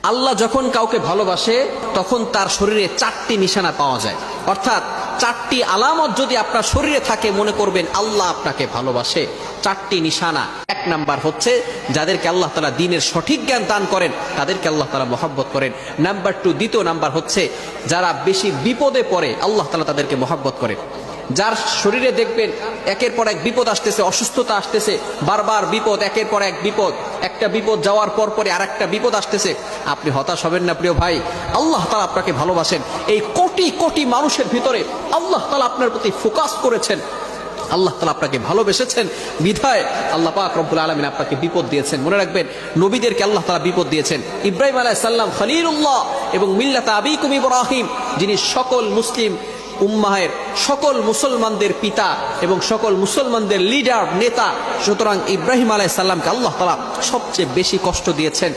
আল্লাহ যখন কাউকে ভালোবাসে তখন তার শরীরে 4টি নিশানা পাওয়া যায়, অর্থাৎ 4টি আলামত যদি আপনার শরীরে থাকে মনে করবেন আল্লাহ আপনাকে ভালোবাসে। 4টি নিশানা। 1 নাম্বার হচ্ছে যাদেরকে আল্লাহ তাআলা দ্বীনের সঠিক জ্ঞান দান করেন তাদেরকে আল্লাহ তাআলা মহব্বত করেন। নাম্বার 2, দ্বিতীয় নাম্বার হচ্ছে যারা বেশি বিপদে পড়ে আল্লাহ তাআলা তাদেরকে মহব্বত করেন। যার শরীরে দেখবেন একের পর এক বিপদ আসতেছে, অসুস্থতা আসতেছে, বারবার বিপদ, একের পর এক বিপদ, একটা বিপদ যাওয়ার পর পরে আরেকটা বিপদ আসতেছে, আপনি হতাশ হবেন না প্রিয় ভাই। আল্লাহ তাআলা আপনাকে ভালোবাসেন। এই কোটি কোটি মানুষের ভিতরে আল্লাহ তাআলা আপনার প্রতি ফোকাস করেছেন, আল্লাহ তাআলা আপনাকে ভালোবেসেছেন বিধায় আল্লাহ পাক রব্বুল আলামিন আপনাকে বিপদ দিয়েছেন। মনে রাখবেন নবীদেরকে আল্লাহ তাআলা বিপদ দিয়েছেন। ইব্রাহিম আলাইহিস সালাম খলিলুল্লাহ এবং মিল্লাতা আবিকুম ইব্রাহিম, যিনি সকল মুসলিম উম্মাহের সকল মুসলমানদের পিতা এবং সকল মুসলমানদের লিডার, নেতা। সুতরাং ইব্রাহিম আলাইহিস সালামকে আল্লাহ তাআলা সবচেয়ে বেশি কষ্ট দিয়েছেন।